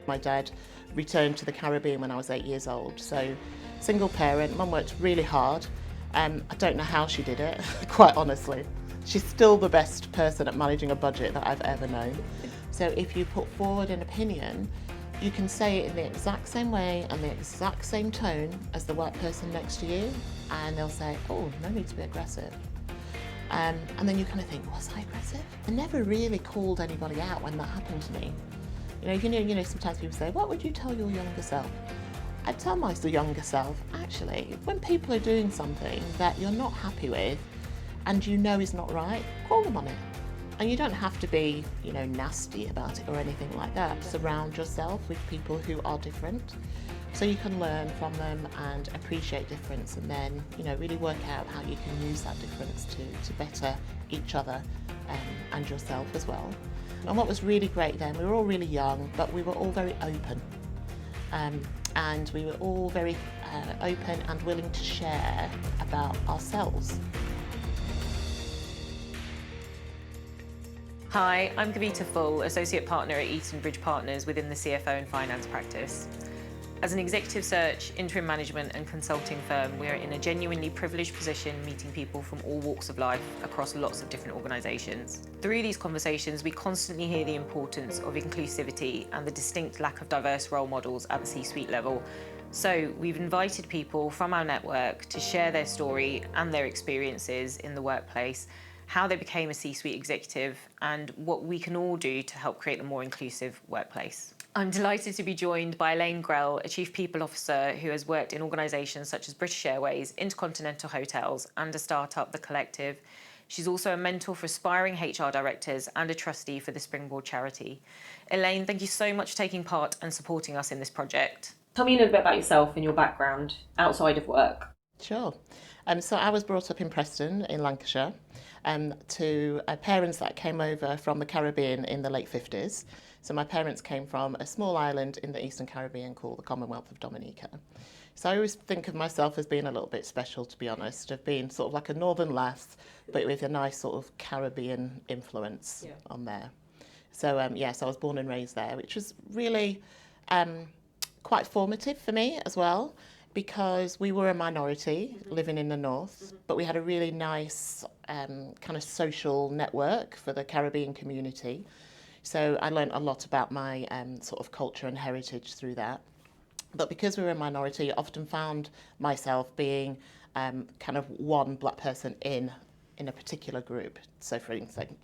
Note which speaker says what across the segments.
Speaker 1: My dad returned to the Caribbean when I was 8 years old, so single parent. Mum worked really hard. I don't know how she did it, quite honestly. She's still the best person at managing a budget that I've ever known. So if you put forward an opinion, you can say it in the exact same way and the exact same tone as the white person next to you, and they'll say, oh, no need to be aggressive. And then you kind of think, was I aggressive? I never really called anybody out when that happened to me. You know, sometimes people say, what would you tell your younger self? I'd tell my younger self, actually, when people are doing something that you're not happy with and you know is not right, call them on it. And you don't have to be, you know, nasty about it or anything like that. Surround yourself with people who are different, so you can learn from them and appreciate difference, and then, you know, really work out how you can use that difference to better each other and yourself as well. And what was really great then, we were all really young, but we were all very open. And we were all very open and willing to share about ourselves.
Speaker 2: Hi, I'm Gavita Phull, Associate Partner at Eastern Bridge Partners within the CFO and Finance practice. As an executive search, interim management and consulting firm, we are in a genuinely privileged position meeting people from all walks of life across lots of different organisations. Through these conversations, we constantly hear the importance of inclusivity and the distinct lack of diverse role models at the C-suite level. So we've invited people from our network to share their story and their experiences in the workplace, how they became a C-suite executive, and what we can all do to help create a more inclusive workplace. I'm delighted to be joined by Elaine Grell, a Chief People Officer who has worked in organisations such as British Airways, InterContinental Hotels and a startup, The Collective. She's also a mentor for aspiring HR directors and a trustee for the Springboard Charity. Elaine, thank you so much for taking part and supporting us in this project. Tell me a little bit about yourself and your background outside of work.
Speaker 1: Sure. So I was brought up in Preston in Lancashire to parents that came over from the Caribbean in the late 50s. So my parents came from a small island in the Eastern Caribbean called the Commonwealth of Dominica. So I always think of myself as being a little bit special, to be honest, of being sort of like a northern lass, but with a nice sort of Caribbean influence on there. So yes, I was born and raised there, which was really quite formative for me as well, because we were a minority living in the north, but we had a really nice kind of social network for the Caribbean community. So I learned a lot about my sort of culture and heritage through that. But because we were a minority, I often found myself being kind of one black person in a particular group. So for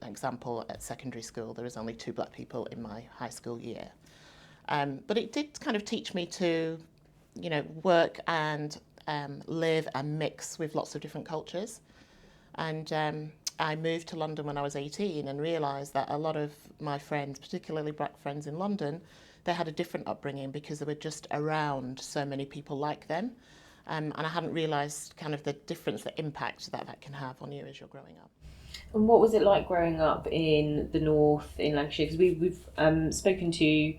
Speaker 1: example, at secondary school, there was only 2 black people in my high school year. But it did kind of teach me to, you know, work and live and mix with lots of different cultures. And I moved to London when I was 18 and realised that a lot of my friends, particularly black friends in London, they had a different upbringing because they were just around so many people like them. And I hadn't realised kind of the difference, the impact that can have on you as you're growing up.
Speaker 2: And what was it like growing up in the north in Lancashire? Because we've spoken to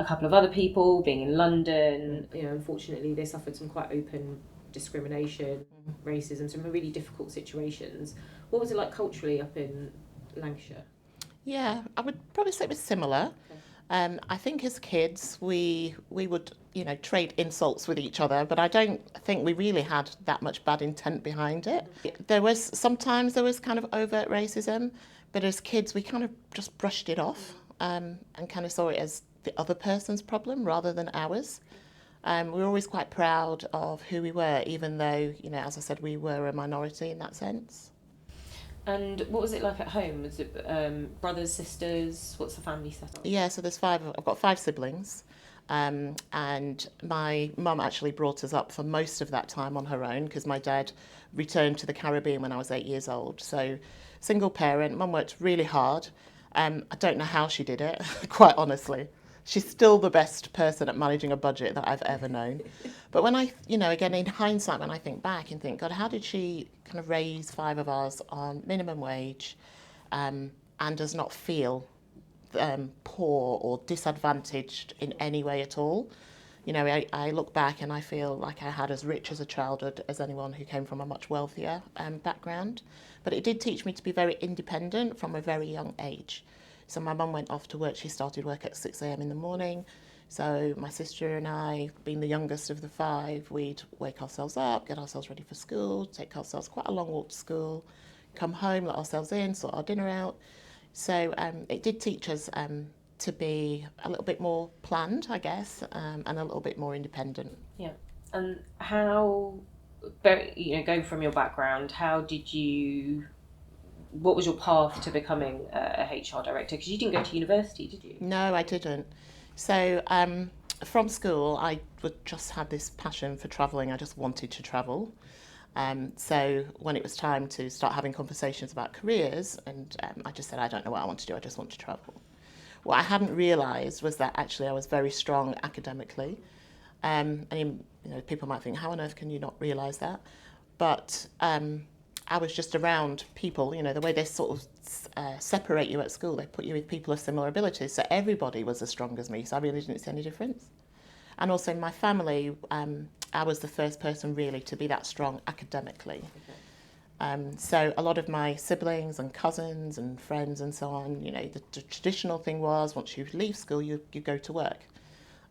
Speaker 2: a couple of other people being in London. You know, unfortunately, they suffered some quite open discrimination, racism, some really difficult situations. What was it like culturally up in Lancashire?
Speaker 1: Yeah, I would probably say it was similar. Okay. I think as kids we would, you know, trade insults with each other, but I don't think we really had that much bad intent behind it. Sometimes there was kind of overt racism, but as kids we kind of just brushed it off and kind of saw it as the other person's problem rather than ours. We were always quite proud of who we were, even though, you know, as I said, we were a minority in that sense.
Speaker 2: And what was it like at home? Was it brothers, sisters? What's the family setup?
Speaker 1: Yeah, so I've got 5 siblings, and my mum actually brought us up for most of that time on her own because my dad returned to the Caribbean when I was 8 years old. So single parent, mum worked really hard. I don't know how she did it, quite honestly. She's still the best person at managing a budget that I've ever known. But when I, you know, again, in hindsight, when I think back and think, God, how did she kind of raise 5 of us on minimum wage and does not feel poor or disadvantaged in any way at all? You know, I look back and I feel like I had as rich as a childhood as anyone who came from a much wealthier background. But it did teach me to be very independent from a very young age. So my mum went off to work. She started work at 6 a.m. in the morning. So my sister and I, being the youngest of the five, we'd wake ourselves up, get ourselves ready for school, take ourselves quite a long walk to school, come home, let ourselves in, sort our dinner out. So it did teach us to be a little bit more planned, I guess, and a little bit more independent.
Speaker 3: Yeah. And how, going from your background, what was your path to becoming a HR director? Because you didn't go to university, did you?
Speaker 1: No, I didn't. So from school, I would just had this passion for travelling. I just wanted to travel. So when it was time to start having conversations about careers, and I just said, I don't know what I want to do, I just want to travel. What I hadn't realised was that actually I was very strong academically. And people might think, how on earth can you not realise that? But I was just around people, the way they sort of separate you at school, they put you with people of similar abilities. So everybody was as strong as me, so I really didn't see any difference. And also in my family, I was the first person really to be that strong academically. Okay. So a lot of my siblings and cousins and friends and so on, the traditional thing was once you leave school, you go to work.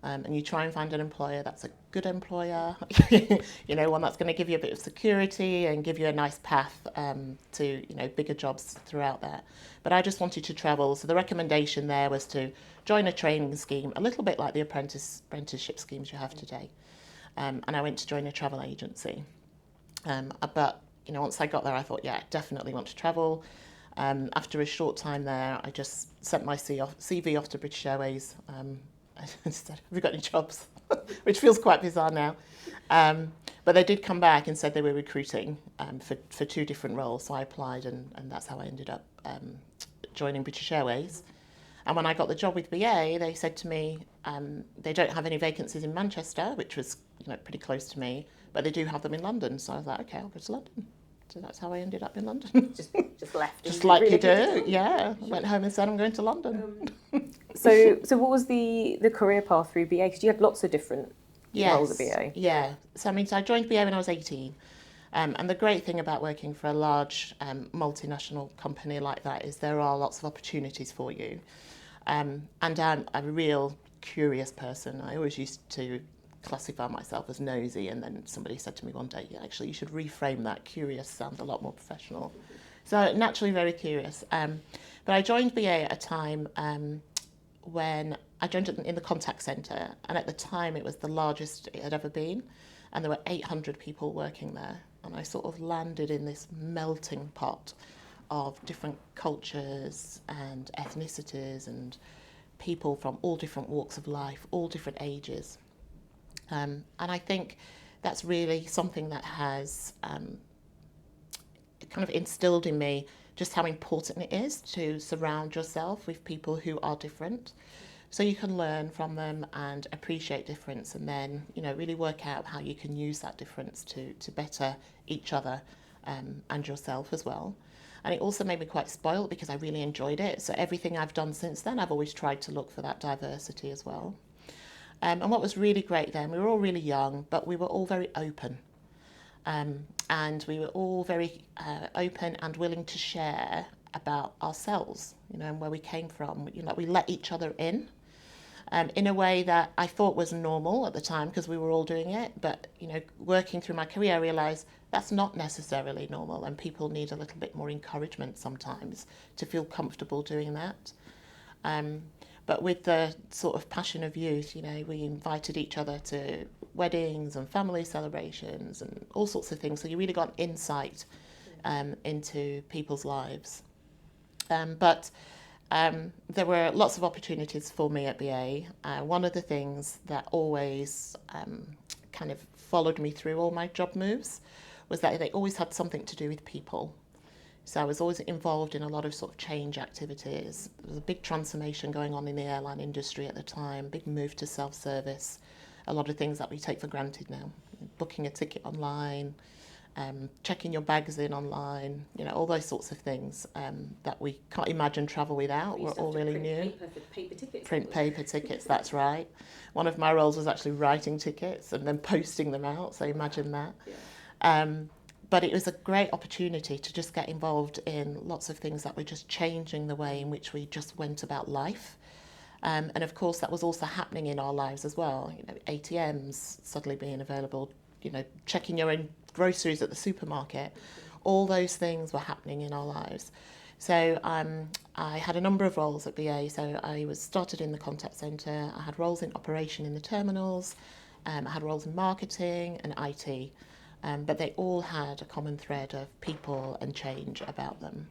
Speaker 1: And you try and find an employer that's a good employer, one that's going to give you a bit of security and give you a nice path to, bigger jobs throughout there. But I just wanted to travel. So the recommendation there was to join a training scheme, a little bit like the apprenticeship schemes you have today. And I went to join a travel agency. But, once I got there, I thought, yeah, I definitely want to travel. After a short time there, I just sent my CV off to British Airways. I said, have you got any jobs? Which feels quite bizarre now. But they did come back and said they were recruiting for two different roles. So I applied and that's how I ended up joining British Airways. And when I got the job with BA, they said to me, they don't have any vacancies in Manchester, which was pretty close to me, but they do have them in London. So I was like, okay, I'll go to London. So that's how I ended up in London.
Speaker 3: Just left.
Speaker 1: Just like you do, yeah. Went home and said, I'm going to London.
Speaker 3: So what was the career path through BA? Because you had lots of different roles at BA.
Speaker 1: Yeah. So I joined BA when I was 18. And the great thing about working for a large multinational company like that is there are lots of opportunities for you. And I'm a real curious person. I always used to classify myself as nosy, and then somebody said to me one day, yeah, actually you should reframe that. Curious sounds a lot more professional. So naturally very curious. But I joined BA at a time when I joined in the contact centre, and at the time it was the largest it had ever been, and there were 800 people working there, and I sort of landed in this melting pot of different cultures and ethnicities and people from all different walks of life, all different ages. And I think that's really something that has kind of instilled in me just how important it is to surround yourself with people who are different, so you can learn from them and appreciate difference, and then really work out how you can use that difference to better each other and yourself as well. And it also made me quite spoiled because I really enjoyed it. So everything I've done since then, I've always tried to look for that diversity as well. And what was really great then, we were all really young, but we were all very open. And we were all very open and willing to share about ourselves, and where we came from. We let each other in a way that I thought was normal at the time because we were all doing it. But, working through my career, I realised that's not necessarily normal, and people need a little bit more encouragement sometimes to feel comfortable doing that. But with the sort of passion of youth, we invited each other to weddings and family celebrations and all sorts of things. So you really got insight into people's lives. But there were lots of opportunities for me at BA. One of the things that always kind of followed me through all my job moves was that they always had something to do with people. So I was always involved in a lot of sort of change activities. There was a big transformation going on in the airline industry at the time, big move to self-service, a lot of things that we take for granted now. Booking a ticket online, checking your bags in online, all those sorts of things that we can't imagine travel without. We're all really new. Print paper tickets, that's right. One of my roles was actually writing tickets and then posting them out, so imagine that. Yeah. But it was a great opportunity to just get involved in lots of things that were just changing the way in which we just went about life. And of course, that was also happening in our lives as well. You know, ATMs suddenly being available, you know, checking your own groceries at the supermarket. All those things were happening in our lives. So I had a number of roles at BA. So I started in the contact centre. I had roles in operation in the terminals. I had roles in marketing and IT. But they all had a common thread of people and change about them.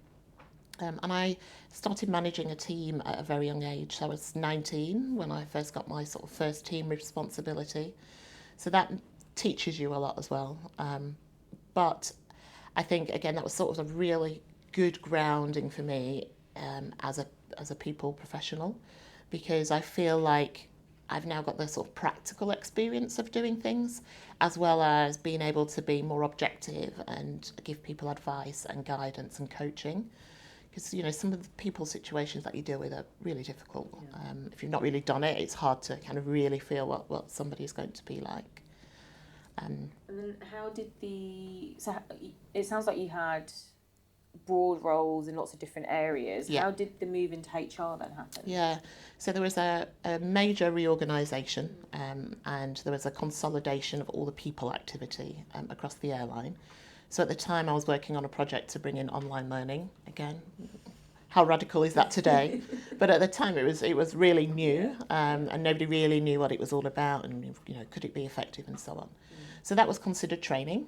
Speaker 1: And I started managing a team at a very young age. So I was 19 when I first got my sort of first team responsibility. So that teaches you a lot as well. But I think, again, that was sort of a really good grounding for me as a people professional, because I feel like I've now got the sort of practical experience of doing things, as well as being able to be more objective and give people advice and guidance and coaching. Because, you know, some of the people situations that you deal with are really difficult. Yeah. If you've not really done it, it's hard to kind of really feel what somebody's going to be like.
Speaker 3: And then how did so it sounds like you had broad roles in lots of different areas. Yeah. How did the move into HR then happen?
Speaker 1: Yeah, so there was a major reorganisation and there was a consolidation of all the people activity across the airline. So at the time I was working on a project to bring in online learning. Again, how radical is that today? But at the time it was really new and nobody really knew what it was all about and, you know, could it be effective and so on. So that was considered training,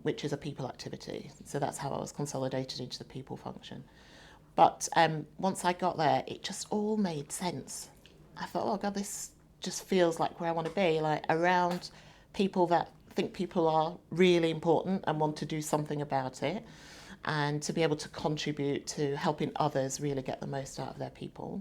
Speaker 1: which is a people activity. So that's how I was consolidated into the people function. But once I got there, it just all made sense. I thought, oh God, this just feels like where I want to be, like around people that think people are really important and want to do something about it, and to be able to contribute to helping others really get the most out of their people.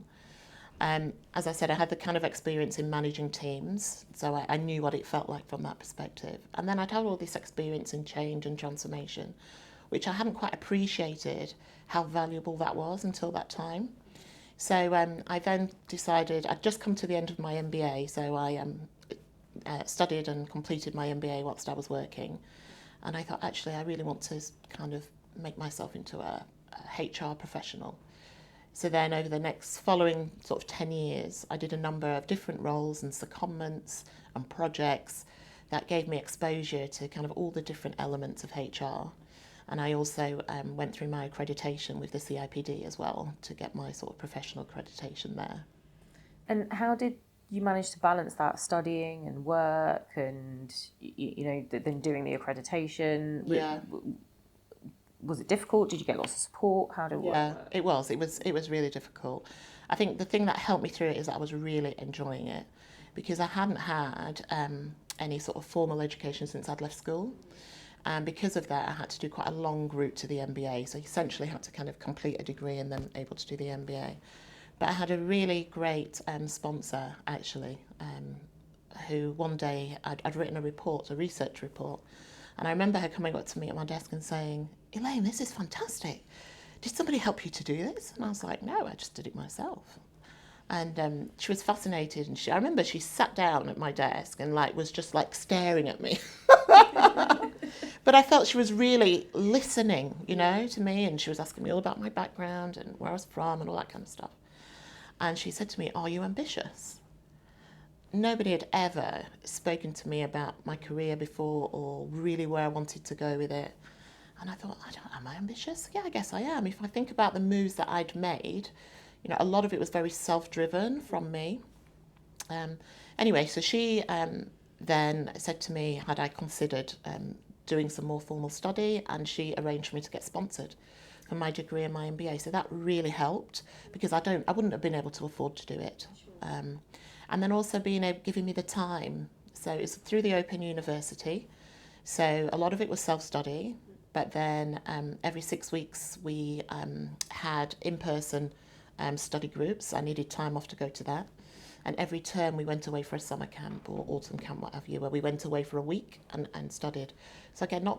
Speaker 1: As I said, I had the kind of experience in managing teams, so I knew what it felt like from that perspective. And then I'd had all this experience in change and transformation, which I hadn't quite appreciated how valuable that was until that time. So I then decided, I'd just come to the end of my MBA, so I studied and completed my MBA whilst I was working. And I thought, actually, I really want to kind of make myself into a HR professional. So then over the next following sort of 10 years, I did a number of different roles and secondments and projects that gave me exposure to kind of all the different elements of HR. And I also went through my accreditation with the CIPD as well to get my sort of professional accreditation there.
Speaker 3: And how did you manage to balance that studying and work and, you know, then doing the accreditation?
Speaker 1: Yeah.
Speaker 3: Was it difficult? Did you get lots of support? How did it work?
Speaker 1: Yeah, it was really difficult. I think the thing that helped me through it is that I was really enjoying it, because I hadn't had any sort of formal education since I'd left school. And because of that, I had to do quite a long route to the MBA. So I essentially had to kind of complete a degree and then able to do the MBA. But I had a really great sponsor, actually, who one day I'd written a research report. And I remember her coming up to me at my desk and saying, Elaine, this is fantastic. Did somebody help you to do this? And I was like, no, I just did it myself. And she was fascinated. And I remember she sat down at my desk and was just staring at me. But I felt she was really listening, to me. And she was asking me all about my background and where I was from and all that kind of stuff. And she said to me, are you ambitious? Nobody had ever spoken to me about my career before or really where I wanted to go with it. And I thought, am I ambitious? Yeah, I guess I am. If I think about the moves that I'd made, a lot of it was very self-driven from me. Anyway, so she then said to me, had I considered doing some more formal study, and she arranged for me to get sponsored for my degree and my MBA. So that really helped, because I wouldn't have been able to afford to do it. And then also giving me the time. So it's through the Open University. So a lot of it was self-study, but then every 6 weeks we had in-person study groups. I needed time off to go to that. And every term we went away for a summer camp or autumn camp, what have you, where we went away for a week and studied. So again,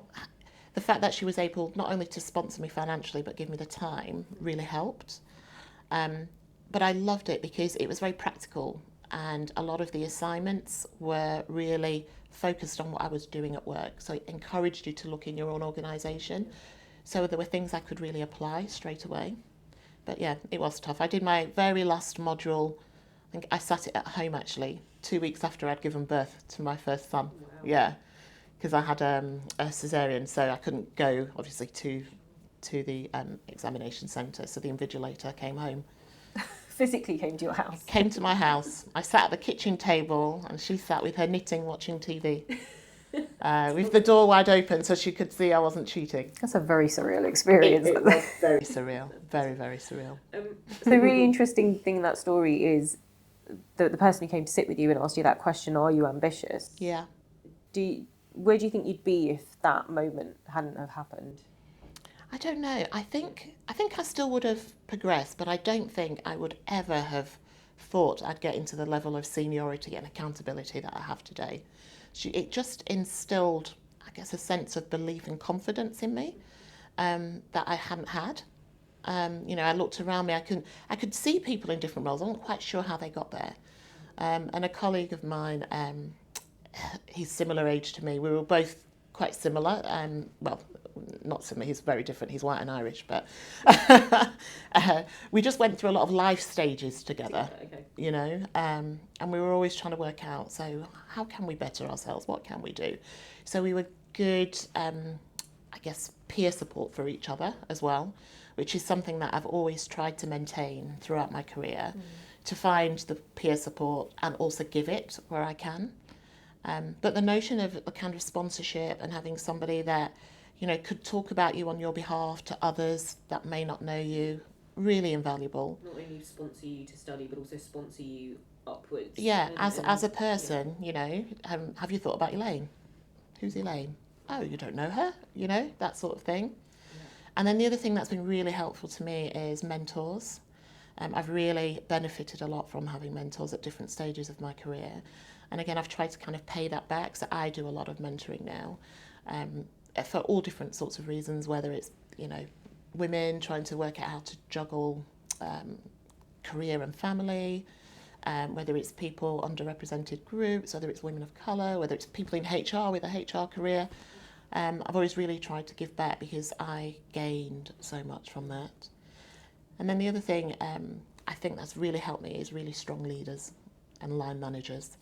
Speaker 1: the fact that she was able not only to sponsor me financially, but give me the time really helped. But I loved it because it was very practical. And a lot of the assignments were really focused on what I was doing at work. So it encouraged you to look in your own organisation. So there were things I could really apply straight away. But yeah, it was tough. I did my very last module I think I sat it at home actually 2 weeks after I'd given birth to my first son.
Speaker 3: Wow.
Speaker 1: Yeah, because I had a cesarean, so I couldn't go obviously to the examination centre. So the invigilator came home.
Speaker 3: Physically came to your house?
Speaker 1: Came to my house. I sat at the kitchen table and she sat with her knitting watching TV. With the door wide open so she could see I wasn't cheating.
Speaker 3: That's a very surreal experience.
Speaker 1: It was very surreal. Very, very surreal.
Speaker 3: So the really interesting thing in that story is the person who came to sit with you and asked you that question, are you ambitious?
Speaker 1: Yeah.
Speaker 3: Where do you think you'd be if that moment hadn't have happened?
Speaker 1: I don't know. I think I still would have progressed, but I don't think I would ever have thought I'd get into the level of seniority and accountability that I have today. It just instilled, I guess, a sense of belief and confidence in me that I hadn't had. I looked around me. I could see people in different roles. I wasn't quite sure how they got there. And a colleague of mine, he's similar age to me. We were both quite similar. Well, not similar. He's very different. He's white and Irish, but we just went through a lot of life stages together. Okay. And we were always trying to work out. So how can we better ourselves? What can we do? So we were good, I guess, peer support for each other as well, which is something that I've always tried to maintain throughout my career, to find the peer support and also give it where I can. But the notion of a kind of sponsorship and having somebody that, could talk about you on your behalf to others that may not know you, really invaluable.
Speaker 3: Not only sponsor you to study, but also sponsor you upwards.
Speaker 1: Yeah, as a person, have you thought about Elaine? Who's Elaine? Oh, you don't know her? That sort of thing. Yeah. And then the other thing that's been really helpful to me is mentors. I've really benefited a lot from having mentors at different stages of my career. And again, I've tried to kind of pay that back. So I do a lot of mentoring now for all different sorts of reasons, whether it's, women trying to work out how to juggle career and family, whether it's people underrepresented groups, whether it's women of colour, whether it's people in HR with a HR career. I've always really tried to give back because I gained so much from that. And then the other thing I think that's really helped me is really strong leaders and line managers.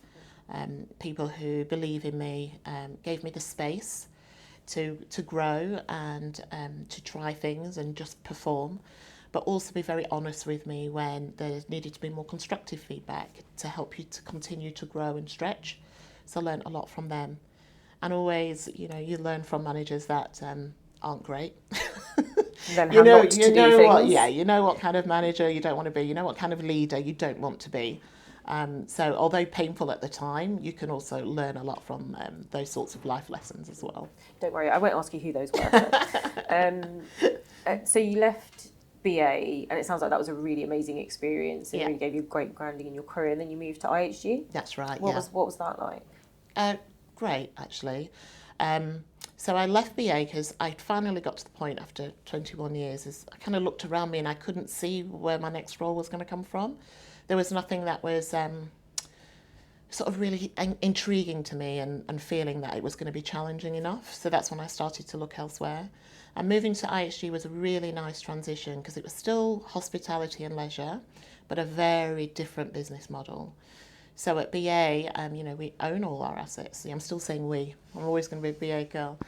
Speaker 1: People who believe in me, gave me the space to grow and to try things and just perform, but also be very honest with me when there needed to be more constructive feedback to help you to continue to grow and stretch. So I learned a lot from them. And always, you learn from managers that aren't great.
Speaker 3: Then you know
Speaker 1: what kind of manager you don't want to be. You know what kind of leader you don't want to be. So although painful at the time, you can also learn a lot from those sorts of life lessons as well.
Speaker 3: Don't worry, I won't ask you who those were. So you left BA, and it sounds like that was a really amazing experience. It really gave you great grounding in your career, and then you moved to IHG.
Speaker 1: That's right.
Speaker 3: What was that like?
Speaker 1: Great, actually. So I left BA because I finally got to the point after 21 years, as I kind of looked around me and I couldn't see where my next role was going to come from. There was nothing that was sort of really intriguing to me and feeling that it was going to be challenging enough. So that's when I started to look elsewhere. And moving to IHG was a really nice transition because it was still hospitality and leisure, but a very different business model. So at BA, we own all our assets. I'm still saying we. I'm always going to be a BA girl.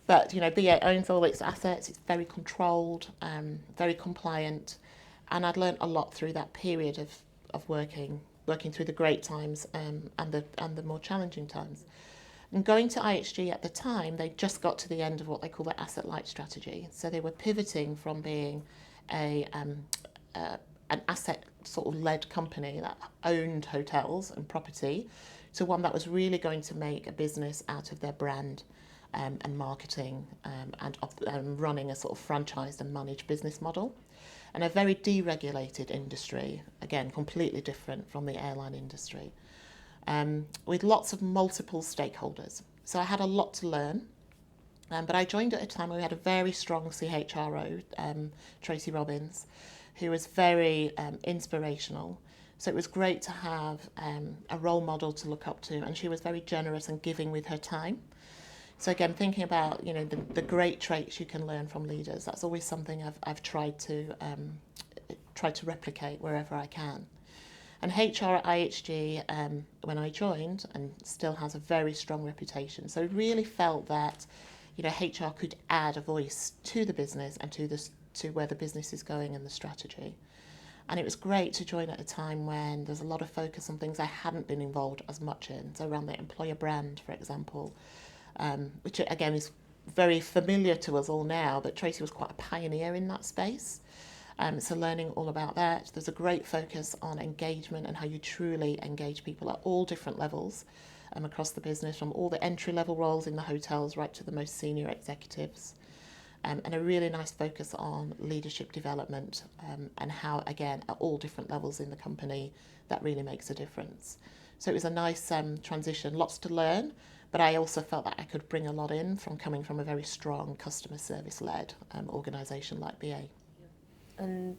Speaker 1: But, BA owns all its assets. It's very controlled, very compliant. And I'd learned a lot through that period of working through the great times and the more challenging times. And going to IHG at the time, they just got to the end of what they call their asset light strategy. So they were pivoting from being an asset sort of led company that owned hotels and property to one that was really going to make a business out of their brand and marketing and running a sort of franchised and managed business model. And a very deregulated industry, again, completely different from the airline industry, with lots of multiple stakeholders. So I had a lot to learn, but I joined at a time where we had a very strong CHRO, Tracy Robbins, who was very inspirational. So it was great to have a role model to look up to, and she was very generous and giving with her time. So again, thinking about the great traits you can learn from leaders, that's always something I've tried to replicate wherever I can. And HR at IHG, when I joined, and still has a very strong reputation. So I really felt that, HR could add a voice to the business and to where the business is going and the strategy. And it was great to join at a time when there's a lot of focus on things I hadn't been involved as much in. So around the employer brand, for example, which again is very familiar to us all now, but Tracy was quite a pioneer in that space. So learning all about that. There's a great focus on engagement and how you truly engage people at all different levels across the business, from all the entry-level roles in the hotels right to the most senior executives. And a really nice focus on leadership development and how, again, at all different levels in the company, that really makes a difference. So it was a nice transition, lots to learn, but I also felt that I could bring a lot in from coming from a very strong customer service-led organisation like BA.
Speaker 3: And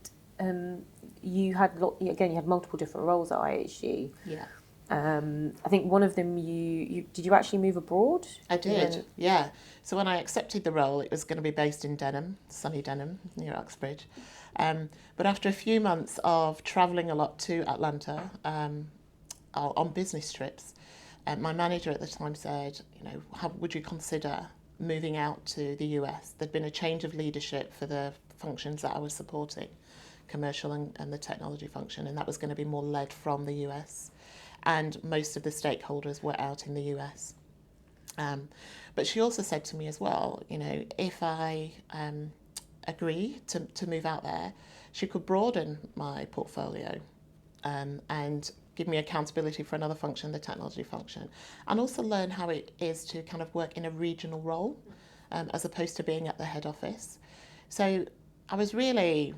Speaker 3: you had you had multiple different roles at IHG.
Speaker 1: Yeah.
Speaker 3: I think one of them did you actually move abroad?
Speaker 1: I did, yeah. So when I accepted the role, it was going to be based in Denham, sunny Denham, near Uxbridge. But after a few months of travelling a lot to Atlanta on business trips, my manager at the time said, how would you consider moving out to the US? There'd been a change of leadership for the functions that I was supporting, commercial and the technology function, and that was going to be more led from the US. And most of the stakeholders were out in the US. But she also said to me as well, if I agree to move out there, she could broaden my portfolio and give me accountability for another function, the technology function, and also learn how it is to kind of work in a regional role as opposed to being at the head office. So I was really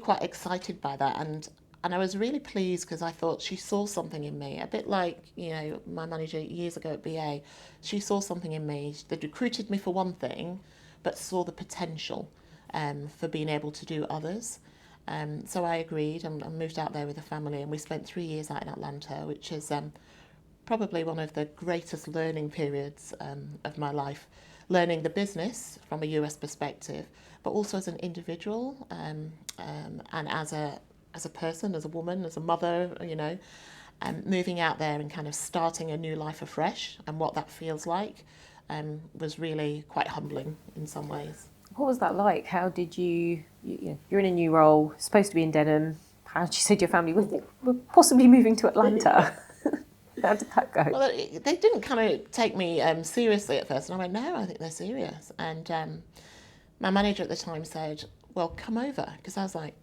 Speaker 1: quite excited by that, and I was really pleased because I thought she saw something in me, a bit like, my manager years ago at BA. She saw something in me. They recruited me for one thing, but saw the potential for being able to do others. So I agreed and moved out there with the family, and we spent 3 years out in Atlanta, which is probably one of the greatest learning periods of my life, learning the business from a US perspective, but also as an individual and as a person, as a woman, as a mother, and moving out there and kind of starting a new life afresh, and what that feels like was really quite humbling in some ways.
Speaker 3: What was that like? How did you're in a new role, supposed to be in Denham. How did you say to your family, we're possibly moving to Atlanta? How did that go?
Speaker 1: Well, they didn't kind of take me seriously at first, and I went, no, I think they're serious. And my manager at the time said, well, come over, because I was like,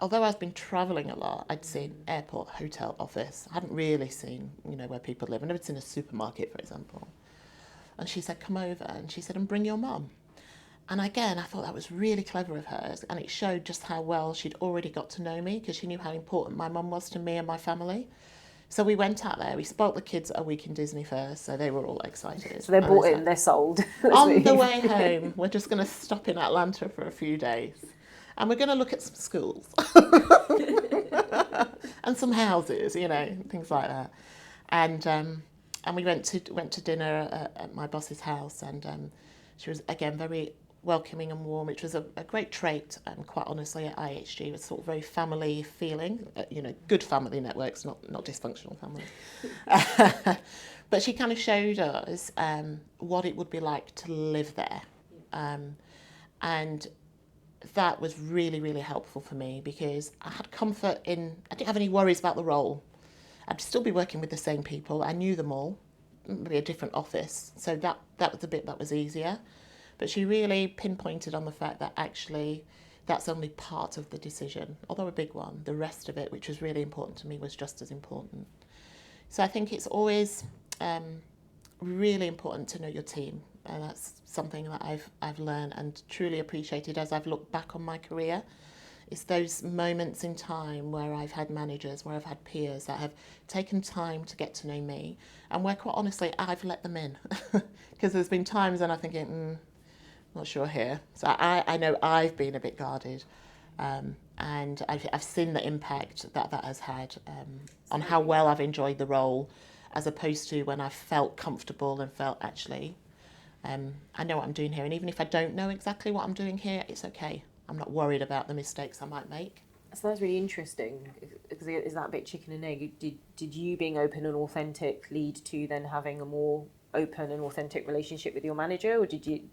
Speaker 1: although I've been travelling a lot, I'd seen airport, hotel, office. I hadn't really seen, where people live. I'd never seen a supermarket, for example. And she said, come over. And she said, and bring your mum. And again, I thought that was really clever of her. And it showed just how well she'd already got to know me, because she knew how important my mum was to me and my family. So we went out there. We spoilt the kids a week in Disney first, so they were all excited.
Speaker 3: So they're bought in, they're sold.
Speaker 1: On the way home, we're just going to stop in Atlanta for a few days. And we're going to look at some schools and some houses, things like that. And we went to dinner at my boss's house, and she was again very welcoming and warm, which was a great trait. Quite honestly, at IHG, it was sort of very family feeling, good family networks, not dysfunctional families. But she kind of showed us what it would be like to live there, and that was really, really helpful for me, because I had comfort in, I didn't have any worries about the role. I'd still be working with the same people. I knew them all, maybe a different office. So that was the bit that was easier. But she really pinpointed on the fact that actually that's only part of the decision, although a big one. The rest of it, which was really important to me, was just as important. So I think it's always really important to know your team. And that's something that I've learned and truly appreciated as I've looked back on my career. It's those moments in time where I've had managers, where I've had peers that have taken time to get to know me, and where, quite honestly, I've let them in. Because there's been times when I'm thinking, not sure here. So I know I've been a bit guarded, and I've seen the impact that has had on how well I've enjoyed the role, as opposed to when I felt comfortable and felt actually, I know what I'm doing here. And even if I don't know exactly what I'm doing here, it's okay. I'm not worried about the mistakes I might make.
Speaker 3: So that's really interesting, because is that a bit chicken and egg? Did you being open and authentic lead to then having a more open and authentic relationship with your manager, or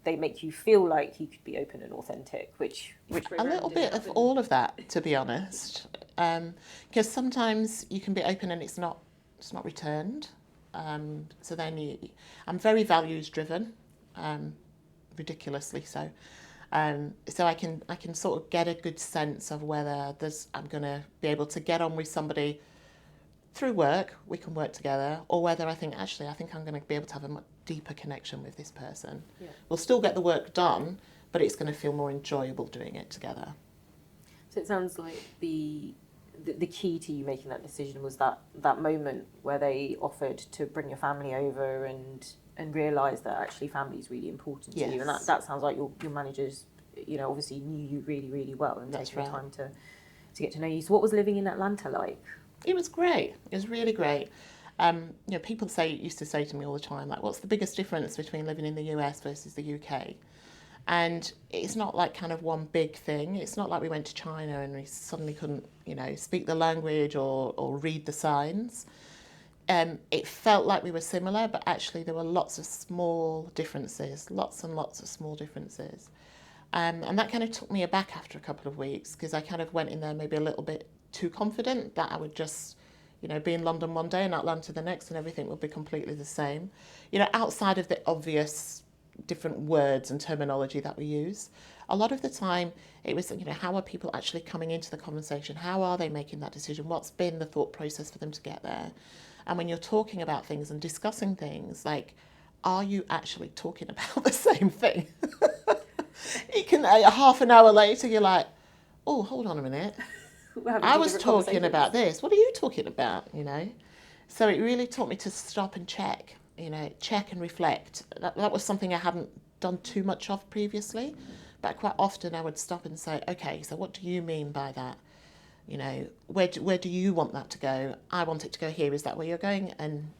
Speaker 3: they make you feel like you could be open and authentic? Which
Speaker 1: a little bit of all of that, to be honest, because sometimes you can be open and it's not returned. So then I'm very values driven, ridiculously so. So I can sort of get a good sense of whether I'm going to be able to get on with somebody through work, we can work together, or whether I think I'm going to be able to have a much deeper connection with this person. Yeah. We'll still get the work done, but it's going to feel more enjoyable doing it together.
Speaker 3: So it sounds like the key to you making that decision was that moment where they offered to bring your family over and realise that actually family is really important to you. And that sounds like your managers, obviously knew you really, really well and taking the time to get to know you. So what was living in Atlanta like?
Speaker 1: It was great. It was really great. People used to say to me all the time, like, what's the biggest difference between living in the US versus the UK? And it's not like kind of one big thing. It's not like we went to China and we suddenly couldn't, speak the language or read the signs. It felt like we were similar, but actually there were lots of small differences, lots and lots of small differences. And that kind of took me aback after a couple of weeks, because I kind of went in there maybe a little bit too confident that I would just, be in London one day and Atlanta the next and everything would be completely the same. Outside of the obvious different words and terminology that we use, a lot of the time it was, how are people actually coming into the conversation? How are they making that decision? What's been the thought process for them to get there? And when you're talking about things and discussing things, like, are you actually talking about the same thing? You can, half an hour later, you're like, oh, hold on a minute. I was talking about this. What are you talking about, So it really taught me to stop and check, check and reflect. That was something I hadn't done too much of previously, but quite often I would stop and say, okay, so what do you mean by that? Where do you want that to go? I want it to go here. Is that where you're going? And,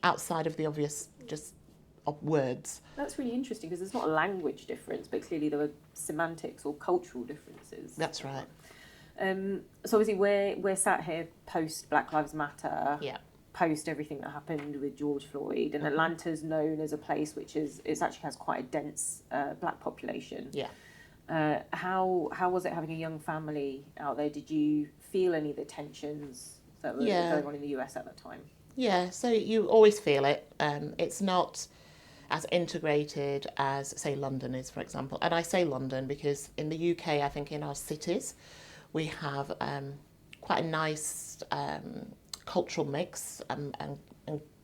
Speaker 1: outside of the obvious just of words.
Speaker 3: That's really interesting, because there's not a language difference, but clearly there were semantics or cultural differences.
Speaker 1: That's right.
Speaker 3: So obviously we're sat here post Black Lives Matter, post everything that happened with George Floyd, and Atlanta's known as a place which it actually has quite a dense black population. Yeah. How was it having a young family out there? Did you feel any of the tensions that were going on in the US at that time?
Speaker 1: Yeah, so you always feel it. It's not as integrated as, say, London is, for example. And I say London because in the UK, I think in our cities, we have quite a nice cultural mix and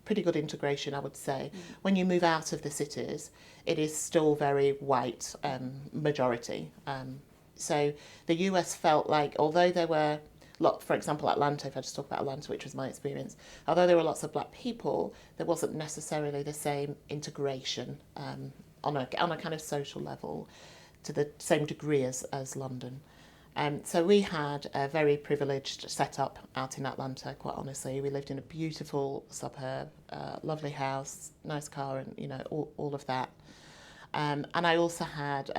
Speaker 1: pretty good integration, I would say. When you move out of the cities, it is still very white majority. So the US felt like, although there were for example, Atlanta, if I just talk about Atlanta, which was my experience, although there were lots of black people, there wasn't necessarily the same integration on a kind of social level to the same degree as London. So we had a very privileged setup out in Atlanta, quite honestly. We lived in a beautiful suburb, lovely house, nice car, and all of that. And I also had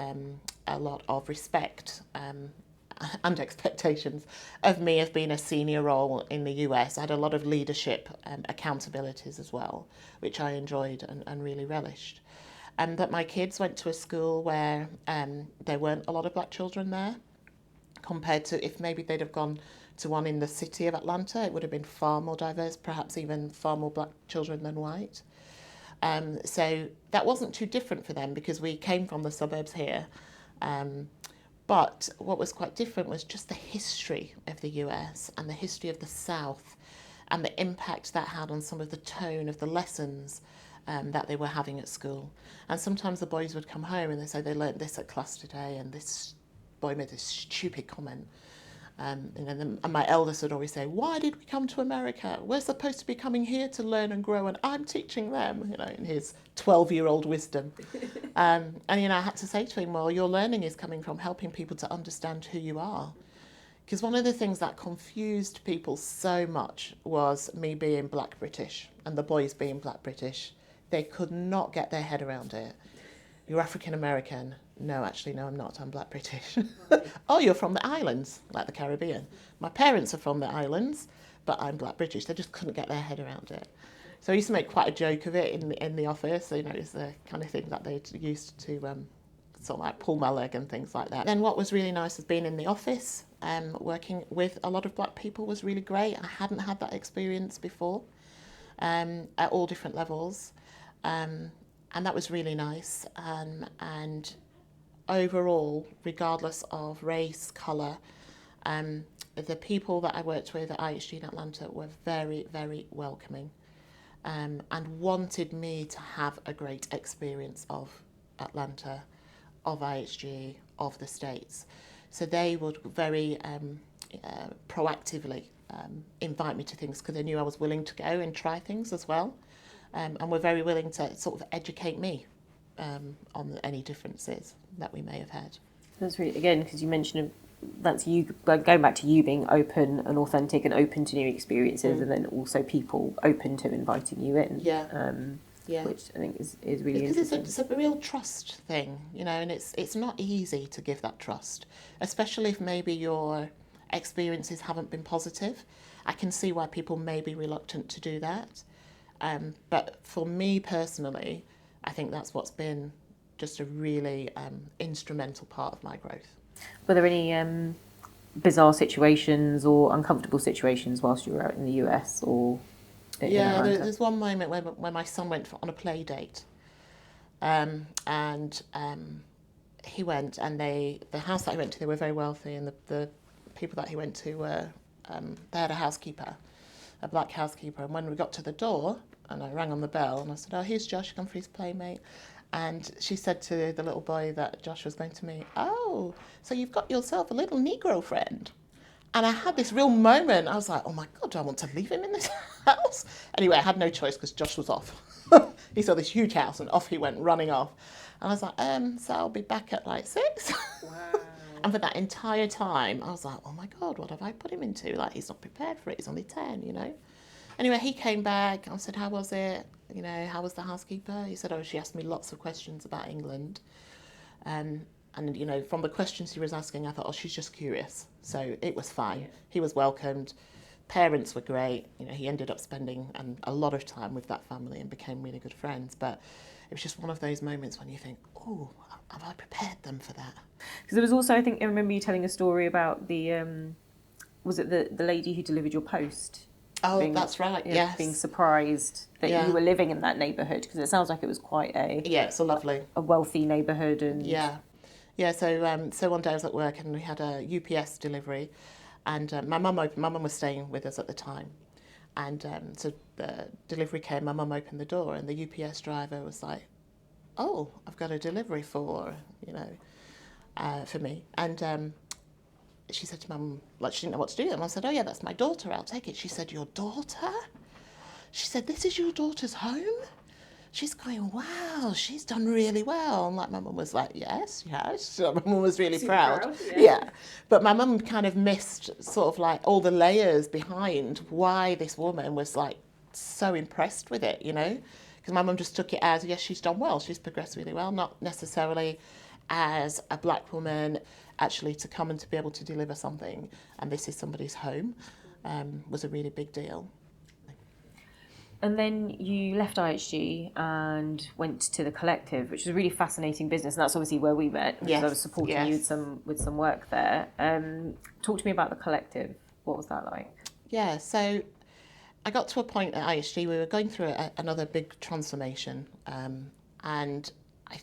Speaker 1: a lot of respect and expectations of me of being a senior role in the US. I had a lot of leadership accountabilities as well, which I enjoyed and really relished. But my kids went to a school where there weren't a lot of black children there, compared to if maybe they'd have gone to one in the city of Atlanta. It would have been far more diverse, perhaps even far more black children than white. So that wasn't too different for them because we came from the suburbs here. But what was quite different was just the history of the US and the history of the South and the impact that had on some of the tone of the lessons that they were having at school. And sometimes the boys would come home and they say they learnt this at class today and this boy made this stupid comment. And my eldest would always say, why did we come to America? We're supposed to be coming here to learn and grow, and I'm teaching them, in his 12-year-old wisdom. And, I had to say to him, well, your learning is coming from helping people to understand who you are. Because one of the things that confused people so much was me being black British and the boys being black British. They could not get their head around it. you're African American. No, actually, no, I'm not. I'm Black British. Oh, you're from the islands, like the Caribbean. My parents are from the islands, but I'm Black British. They just couldn't get their head around it. So I used to make quite a joke of it in the office. You know, it's the kind of thing that they used to sort of like pull my leg and things like that. Then what was really nice was being in the office, working with a lot of Black people was really great. I hadn't had that experience before, at all different levels. And that was really nice. And overall, regardless of race, colour, the people that I worked with at IHG in Atlanta were very, very welcoming, and wanted me to have a great experience of Atlanta, of IHG, of the States. So they would very proactively invite me to things because they knew I was willing to go and try things as well. And were very willing to sort of educate me on any differences that we may have had.
Speaker 3: That's really, again, because you mentioned that's you going back to you being open and authentic and open to new experiences, and then also people open to inviting you in. Yeah. Which I think is really interesting.
Speaker 1: It's a real trust thing, you know, and it's not easy to give that trust, especially if maybe your experiences haven't been positive. I can see why people may be reluctant to do that. But for me personally, I think that's what's been just a really instrumental part of my growth.
Speaker 3: Were there any bizarre situations or uncomfortable situations whilst you were out in the US or in Atlanta?
Speaker 1: There's one moment when my son went on a play date, and he went, and the house that he went to, they were very wealthy, and the people that he went to were they had a housekeeper, a black housekeeper, and when we got to the door and I rang on the bell and I said, "Oh, here's Josh, come for his playmate," and she said to the little boy that Josh was going to meet, "Oh, so you've got yourself a little Negro friend." And I had this real moment. I was like, "Oh my God, do I want to leave him in this house?" Anyway, I had no choice because Josh was off. He saw this huge house and off he went running off. And I was like, so I'll be back at like 6.
Speaker 3: Wow.
Speaker 1: And for that entire time, I was like, "Oh my God, what have I put him into? Like, he's not prepared for it. He's only 10, you know." Anyway, he came back. I said, "How was it? You know, how was the housekeeper?" He said, "Oh, she asked me lots of questions about England." And, you know, from the questions he was asking, I thought, "Oh, she's just curious." So it was fine. Yeah. He was welcomed. Parents were great. You know, he ended up spending a lot of time with that family and became really good friends. But it was just one of those moments when you think, "Oh, have I prepared them for that?"
Speaker 3: Because there was also, I think, I remember you telling a story about the, was it the lady who delivered your post?
Speaker 1: Oh, that's right, yes.
Speaker 3: Being surprised that you were living in that neighbourhood, because it sounds like it was quite
Speaker 1: it's a lovely...
Speaker 3: a wealthy neighbourhood. And
Speaker 1: Yeah, so one day I was at work and we had a UPS delivery, and my mum was staying with us at the time. And so the delivery came, my mum opened the door and the UPS driver was like, "Oh, I've got a delivery for me." And she said to Mum, like, she didn't know what to do. And I said, "Oh yeah, that's my daughter, I'll take it." She said, "Your daughter?" She said, "This is your daughter's home?" She's going, "Wow, she's done really well." And like, my mum was like, yes. So my mum was really proud. Yeah. But my mum kind of missed sort of like all the layers behind why this woman was like so impressed with it, you know? Because my mum just took it as, yes, she's done well, she's progressed really well, not necessarily as a black woman actually to come and to be able to deliver something, and this is somebody's home, was a really big deal.
Speaker 3: And then you left IHG and went to the Collective, which is a really fascinating business, and that's obviously where we met, because I was supporting you with some work there. Talk to me about the Collective. What was that like? Yeah,
Speaker 1: so I got to a point at IHG, we were going through another big transformation, and I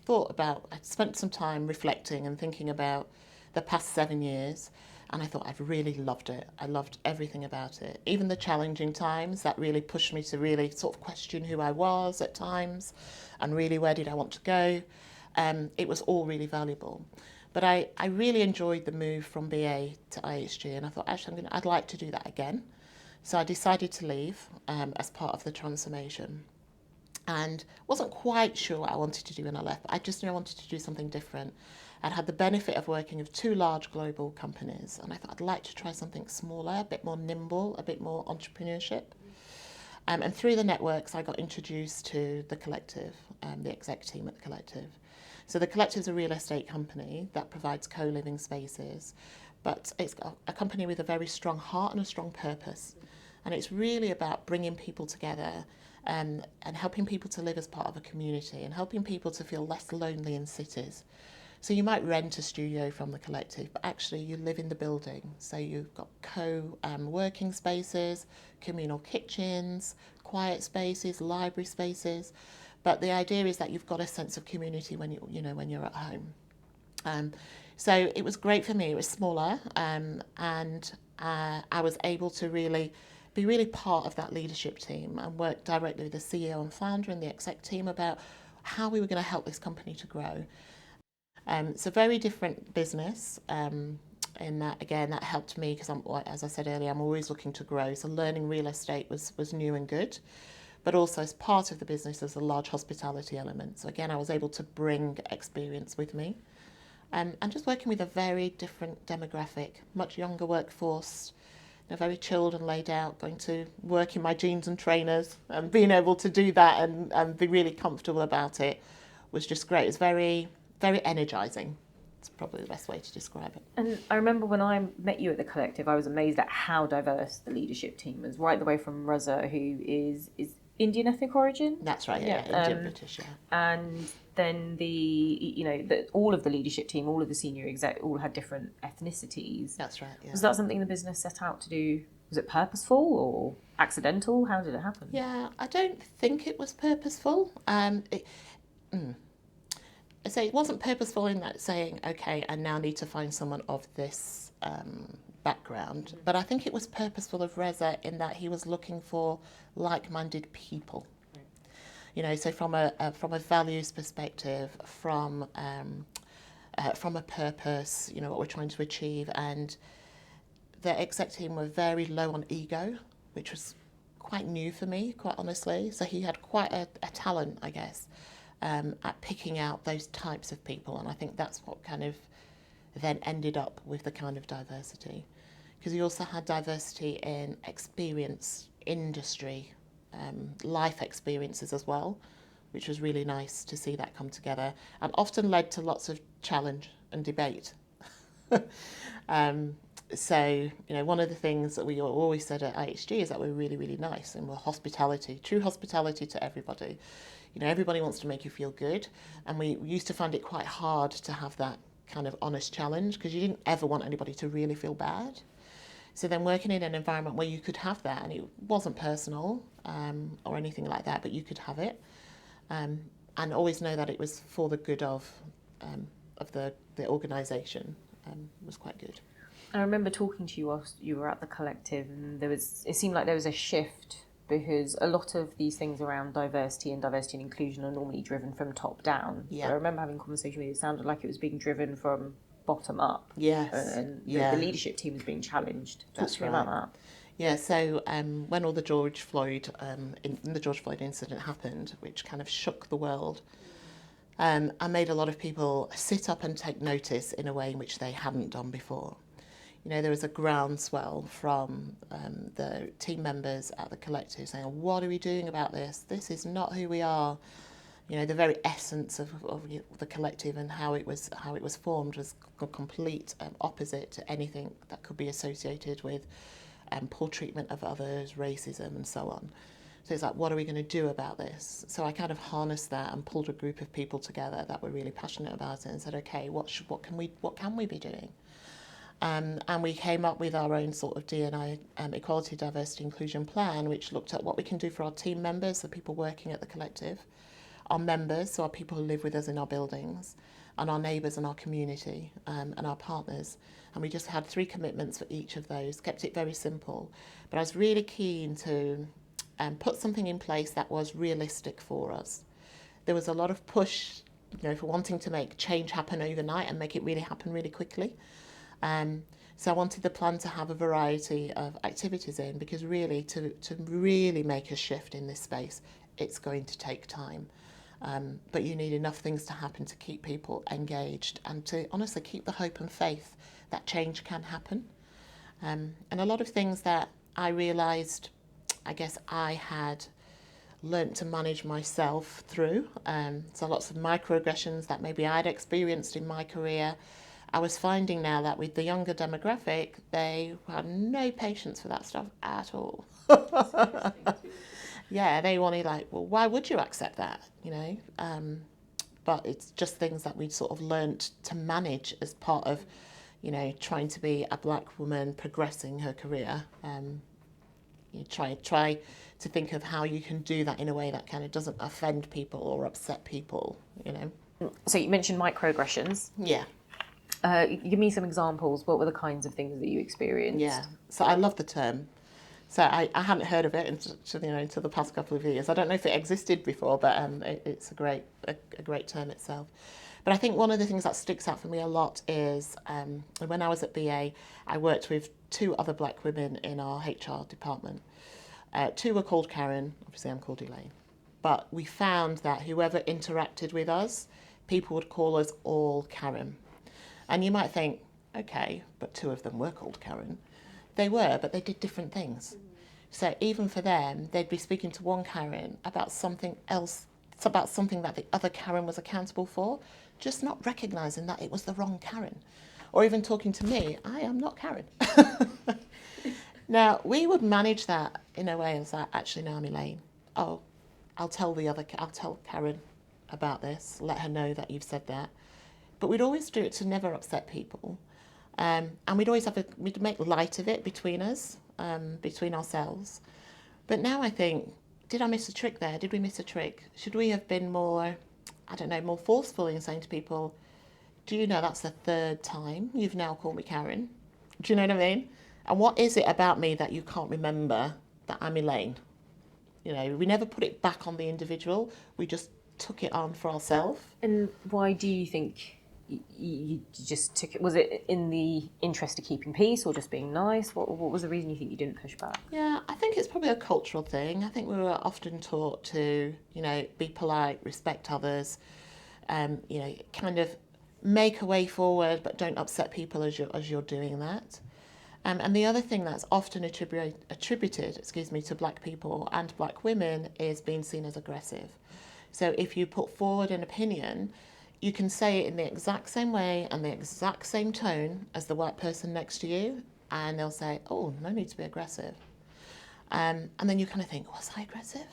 Speaker 1: spent some time reflecting and thinking about the past 7 years, and I thought I've really loved it. I loved everything about it. Even the challenging times that really pushed me to really sort of question who I was at times and really where did I want to go. It was all really valuable. But I really enjoyed the move from BA to IHG, and I thought, actually, I'd like to do that again. So I decided to leave as part of the transformation. And wasn't quite sure what I wanted to do when I left, but I just knew I wanted to do something different. I'd had the benefit of working with 2 large global companies, and I thought I'd like to try something smaller, a bit more nimble, a bit more entrepreneurship. And through the networks, I got introduced to the Collective, the exec team at the Collective. So the Collective is a real estate company that provides co-living spaces, but it's a company with a very strong heart and a strong purpose. And it's really about bringing people together and helping people to live as part of a community and helping people to feel less lonely in cities. So you might rent a studio from the Collective, but actually you live in the building. So you've got working spaces, communal kitchens, quiet spaces, library spaces. But the idea is that you've got a sense of community when when you're at home. So it was great for me. It was smaller, and I was able to be really part of that leadership team and work directly with the CEO and founder and the exec team about how we were going to help this company to grow. It's a very different business in that, again, that helped me because, as I said earlier, I'm always looking to grow. So learning real estate was new and good. But also as part of the business, there's a large hospitality element. So again, I was able to bring experience with me. And just working with a very different demographic, much younger workforce, very chilled and laid out, going to work in my jeans and trainers, and being able to do that and be really comfortable about it was just great. It's very, very energising. It's probably the best way to describe it.
Speaker 3: And I remember when I met you at the Collective, I was amazed at how diverse the leadership team was, right the way from Raza, who is Indian ethnic origin.
Speaker 1: That's right, yeah. Indian British, yeah.
Speaker 3: And then all of the leadership team, all of the senior exec, all had different ethnicities.
Speaker 1: That's right, yeah.
Speaker 3: Was that something the business set out to do? Was it purposeful or accidental? How did it happen?
Speaker 1: Yeah, I don't think it was purposeful. So it wasn't purposeful in that saying, okay, I now need to find someone of this background. But I think it was purposeful of Reza in that he was looking for like-minded people. So from a values perspective, from a purpose, what we're trying to achieve, and the exec team were very low on ego, which was quite new for me, quite honestly. So he had quite a talent, I guess, at picking out those types of people, and I think that's what kind of then ended up with the kind of diversity, because he also had diversity in experience, industry, life experiences as well, which was really nice to see that come together, and often led to lots of challenge and debate. So, one of the things that we always said at IHG is that we're really, really nice and we're true hospitality to everybody. Everybody wants to make you feel good, and we used to find it quite hard to have that kind of honest challenge because you didn't ever want anybody to really feel bad. So then working in an environment where you could have that, and it wasn't personal or anything like that, but you could have it, and always know that it was for the good of the organisation, was quite good.
Speaker 3: I remember talking to you whilst you were at the Collective, and it seemed like there was a shift because a lot of these things around diversity and inclusion are normally driven from top down.
Speaker 1: Yeah.
Speaker 3: So I remember having a conversation with you, it sounded like it was being driven from bottom up.
Speaker 1: Yes.
Speaker 3: And the leadership team was being challenged.
Speaker 1: That's right.
Speaker 3: About that.
Speaker 1: Yeah, so when all the George Floyd incident happened, which kind of shook the world, I made a lot of people sit up and take notice in a way in which they hadn't done before. There was a groundswell from the team members at the Collective saying, what are we doing about this? This is not who we are. The very essence of the Collective and how it was formed was a complete opposite to anything that could be associated with poor treatment of others, racism and so on. So it's like, what are we going to do about this? So I kind of harnessed that and pulled a group of people together that were really passionate about it and said, okay, what can we be doing? And we came up with our own sort of D&I equality, diversity, inclusion plan, which looked at what we can do for our team members, the people working at the Collective, our members, so our people who live with us in our buildings, and our neighbours and our community, and our partners. And we just had 3 commitments for each of those, kept it very simple. But I was really keen to put something in place that was realistic for us. There was a lot of push, for wanting to make change happen overnight and make it really happen really quickly. So I wanted the plan to have a variety of activities in, because really to really make a shift in this space, it's going to take time. But you need enough things to happen to keep people engaged and to honestly keep the hope and faith that change can happen. And a lot of things that I realised, I guess I had learnt to manage myself through. So lots of microaggressions that maybe I'd experienced in my career. I was finding now that with the younger demographic, they had no patience for that stuff at all. Yeah, they wanted like, well, why would you accept that, you know? But it's just things that we'd sort of learnt to manage as part of, you know, trying to be a black woman progressing her career. You try to think of how you can do that in a way that kind of doesn't offend people or upset people, you know.
Speaker 3: So you mentioned microaggressions.
Speaker 1: Yeah.
Speaker 3: Give me some examples. What were the kinds of things that you experienced?
Speaker 1: Yeah. So I love the term. So I hadn't heard of it until the past couple of years. I don't know if it existed before, but it's a great term itself. But I think one of the things that sticks out for me a lot is when I was at BA, I worked with 2 other black women in our HR department. 2 were called Karen, obviously I'm called Elaine. But we found that whoever interacted with us, people would call us all Karen. And you might think, okay, but 2 of them were called Karen. They were, but they did different things. So even for them, they'd be speaking to one Karen about something else, about something that the other Karen was accountable for, just not recognising that it was the wrong Karen. Or even talking to me, I am not Karen. Now, we would manage that in a way as that, actually, no, I'm Elaine. Oh, I'll tell Karen about this, let her know that you've said that. But we'd always do it to never upset people. And we'd always we'd make light of it between us, between ourselves. But now I think, did I miss a trick there? Did we miss a trick? Should we have been more, I don't know, more forceful in saying to people, do you know that's the 3rd time you've now called me Karen? Do you know what I mean? And what is it about me that you can't remember that I'm Elaine? You know, we never put it back on the individual. We just took it on for ourselves.
Speaker 3: And why do you think you just took it? Was it in the interest of keeping peace or just being nice? What was the reason you think you didn't push back?
Speaker 1: Yeah, I think it's probably a cultural thing. I think we were often taught to, you know, be polite, respect others, you know, kind of make a way forward, but don't upset people as you're doing that. And the other thing that's often attributed, to black people and black women is being seen as aggressive. So if you put forward an opinion, you can say it in the exact same way and the exact same tone as the white person next to you, and they'll say, oh, no need to be aggressive. And then you kind of think, was I aggressive?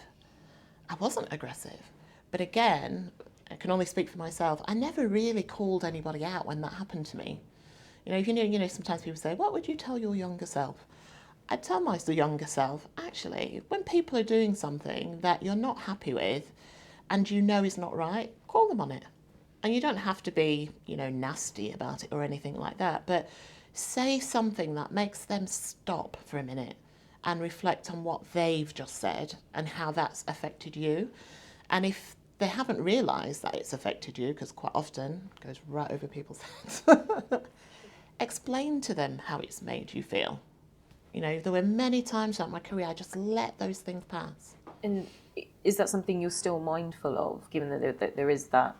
Speaker 1: I wasn't aggressive. But again, I can only speak for myself. I never really called anybody out when that happened to me. You know, if you know, sometimes people say, what would you tell your younger self? I'd tell my younger self, actually, when people are doing something that you're not happy with and you know is not right, call them on it. And you don't have to be, you know, nasty about it or anything like that, but say something that makes them stop for a minute and reflect on what they've just said and how that's affected you. And if they haven't realised that it's affected you, because quite often it goes right over people's heads, explain to them how it's made you feel. You know, there were many times throughout my career I just let those things pass.
Speaker 3: And is that something you're still mindful of, given that there is that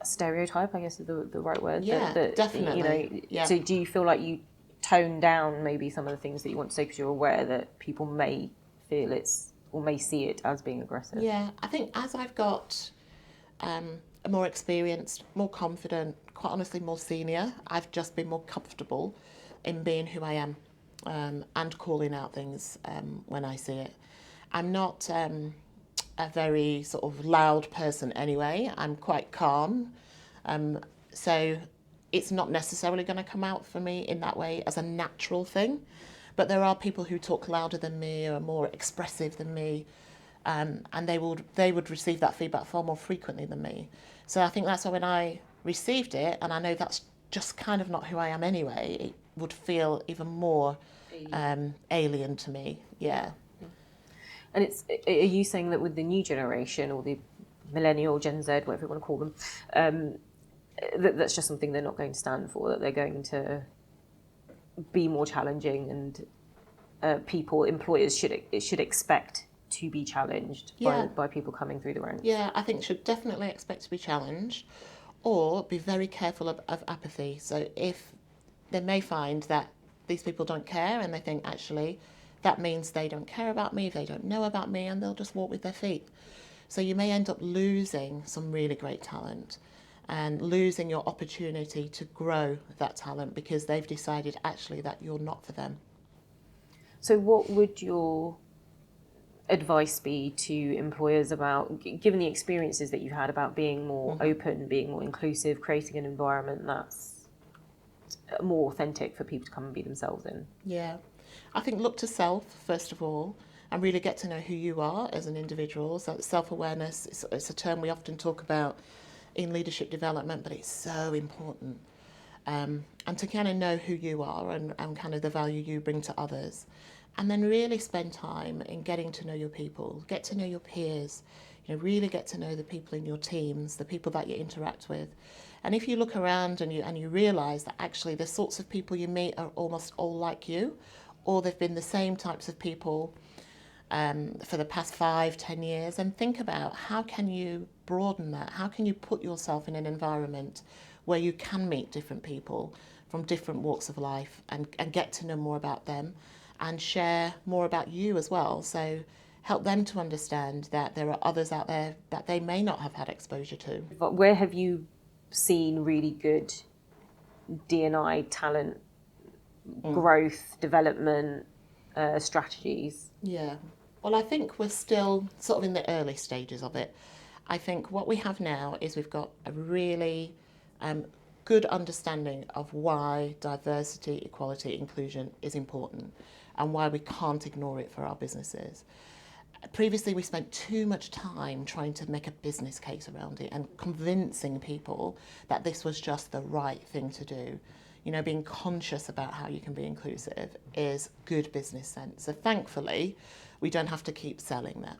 Speaker 3: stereotype, I guess is the right word?
Speaker 1: Yeah,
Speaker 3: that,
Speaker 1: definitely.
Speaker 3: You know,
Speaker 1: yeah.
Speaker 3: So do you feel like you tone down maybe some of the things that you want to say because you're aware that people may feel it's, or may see it as being aggressive?
Speaker 1: Yeah, I think as I've got more experienced, more confident, quite honestly more senior, I've just been more comfortable in being who I am and calling out things when I see it. I'm not a very sort of loud person anyway. I'm quite calm. So it's not necessarily going to come out for me in that way as a natural thing. But there are people who talk louder than me or are more expressive than me, and they would receive that feedback far more frequently than me. So I think that's why when I received it, and I know that's just kind of not who I am anyway, it would feel even more alien to me. Yeah.
Speaker 3: And are you saying that with the new generation, or the millennial, Gen Z, whatever you want to call them, that's just something they're not going to stand for, that they're going to be more challenging, and employers should expect to be challenged by people coming through the ranks? Yeah,
Speaker 1: I think should definitely expect to be challenged, or be very careful of apathy. So if they may find that these people don't care and they think, actually, that means they don't care about me, they don't know about me, and they'll just walk with their feet. So you may end up losing some really great talent and losing your opportunity to grow that talent because they've decided actually that you're not for them.
Speaker 3: So what would your advice be to employers about, given the experiences that you've had, about being more open, being more inclusive, creating an environment that's more authentic for people to come and be themselves in?
Speaker 1: Yeah, I think look to self first of all and really get to know who you are as an individual. So self-awareness, it's a term we often talk about in leadership development, but it's so important. And to kind of know who you are and kind of the value you bring to others. And then really spend time in getting to know your people, get to know your peers, really get to know the people in your teams, the people that you interact with. And if you look around and you realise that actually the sorts of people you meet are almost all like you, or they've been the same types of people for the past 5-10 years, and think about how can you broaden that? How can you put yourself in an environment where you can meet different people from different walks of life and get to know more about them and share more about you as well. So help them to understand that there are others out there that they may not have had exposure to.
Speaker 3: But where have you seen really good D&I talent growth, development strategies?
Speaker 1: Yeah. Well, I think we're still sort of in the early stages of it. I think what we have now is we've got a really good understanding of why diversity, equality, inclusion is important and why we can't ignore it for our businesses. Previously, we spent too much time trying to make a business case around it and convincing people that this was just the right thing to do. Being conscious about how you can be inclusive is good business sense. So thankfully, we don't have to keep selling that.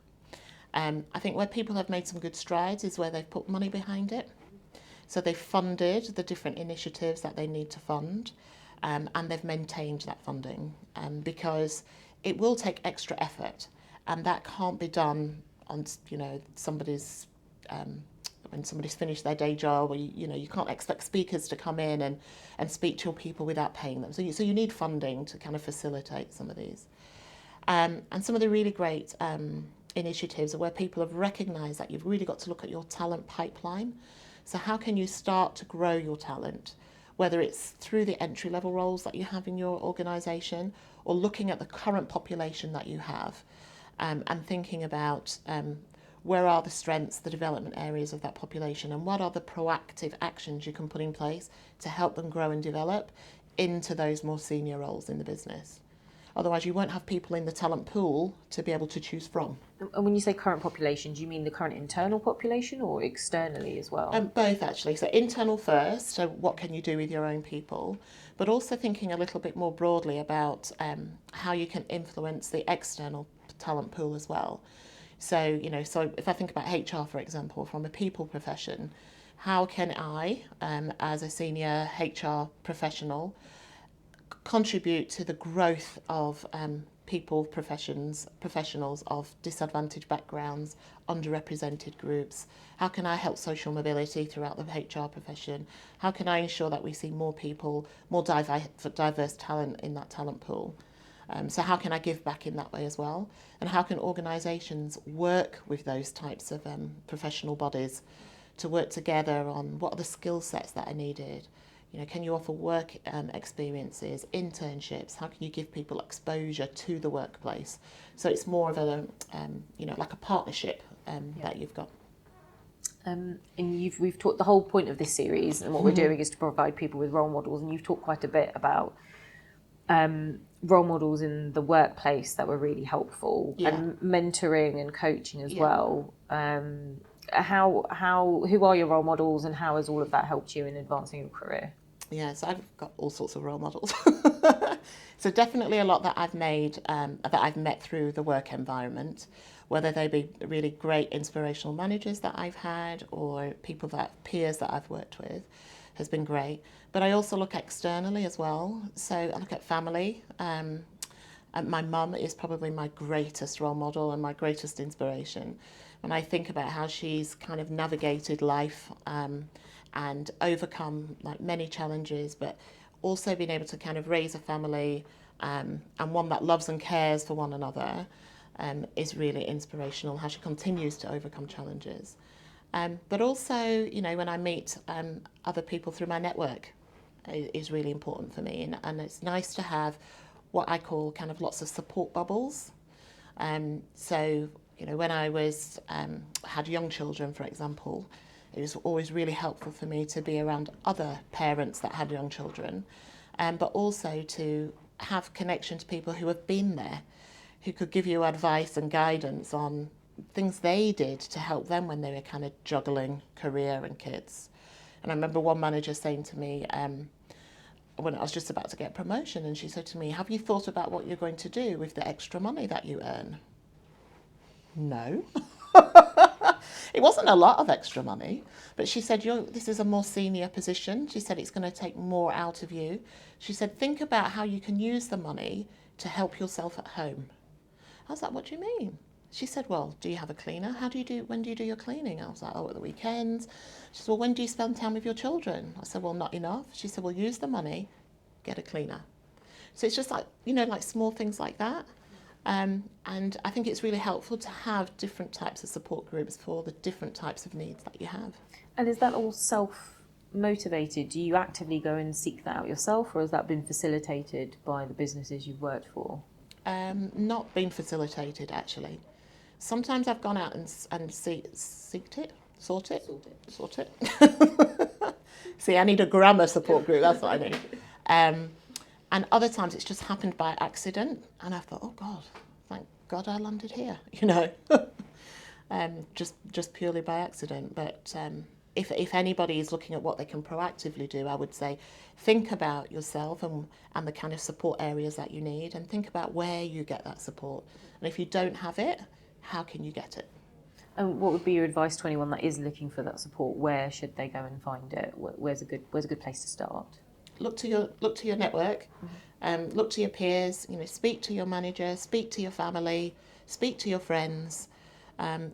Speaker 1: I think where people have made some good strides is where they've put money behind it. So they've funded the different initiatives that they need to fund, and they've maintained that funding because it will take extra effort, and that can't be done on somebody's when somebody's finished their day job, or you can't expect speakers to come in and speak to your people without paying them. So you need funding to kind of facilitate some of these. And some of the really great initiatives are where people have recognised that you've really got to look at your talent pipeline. So how can you start to grow your talent, whether it's through the entry-level roles that you have in your organisation or looking at the current population that you have and thinking about where are the strengths, the development areas of that population, and what are the proactive actions you can put in place to help them grow and develop into those more senior roles in the business. Otherwise, you won't have people in the talent pool to be able to choose from.
Speaker 3: And when you say current population, do you mean the current internal population or externally as well?
Speaker 1: Both, actually. So internal first, so what can you do with your own people, but also thinking a little bit more broadly about how you can influence the external talent pool as well. So, so if I think about HR, for example, from a people profession, how can I, as a senior HR professional, contribute to the growth of professionals of disadvantaged backgrounds, underrepresented groups? How can I help social mobility throughout the HR profession? How can I ensure that we see more people, more diverse talent in that talent pool? So how can I give back in that way as well? And how can organisations work with those types of professional bodies to work together on what are the skill sets that are needed? Can you offer work experiences, internships? How can you give people exposure to the workplace? So it's more of a, like a partnership that you've got.
Speaker 3: And we've talked, the whole point of this series and what we're doing is to provide people with role models, and you've talked quite a bit about role models in the workplace that were really helpful, and mentoring and coaching as well. Who are your role models, and how has all of that helped you in advancing your career?
Speaker 1: Yeah, so I've got all sorts of role models. So definitely a lot that I've made, that I've met through the work environment, whether they be really great inspirational managers that I've had or peers that I've worked with, has been great. But I also look externally as well. So I look at family. And my mum is probably my greatest role model and my greatest inspiration. When I think about how she's kind of navigated life and overcome like many challenges, but also been able to kind of raise a family and one that loves and cares for one another, is really inspirational, how she continues to overcome challenges. But also, when I meet other people through my network is really important for me. And it's nice to have what I call kind of lots of support bubbles. So, when I had young children, for example, it was always really helpful for me to be around other parents that had young children, but also to have connection to people who have been there, who could give you advice and guidance on things they did to help them when they were kind of juggling career and kids. And I remember one manager saying to me, when I was just about to get promotion, and she said to me, "Have you thought about what you're going to do with the extra money that you earn?" No. It wasn't a lot of extra money, but she said, this is a more senior position. She said, it's going to take more out of you. She said, think about how you can use the money to help yourself at home. I was like, what do you mean? She said, well, do you have a cleaner? When do you do your cleaning? I was like, at the weekends. She said, well, when do you spend time with your children? I said, well, not enough. She said, well, use the money, get a cleaner. So it's just like, like small things like that. And I think it's really helpful to have different types of support groups for the different types of needs that you have.
Speaker 3: And is that all self-motivated? Do you actively go and seek that out yourself, or has that been facilitated by the businesses you've worked for?
Speaker 1: Not been facilitated, actually. Sometimes I've gone out and sought it. See, I need a grammar support group, that's what I need. And other times it's just happened by accident, and I thought, oh God, thank God I landed here, just purely by accident. But if anybody is looking at what they can proactively do, I would say think about yourself and the kind of support areas that you need, and think about where you get that support. And if you don't have it, how can you get it?
Speaker 3: And what would be your advice to anyone that is looking for that support? Where should they go and find it? Where's a good place to start?
Speaker 1: Look to your network, look to your peers. Speak to your manager, speak to your family, speak to your friends.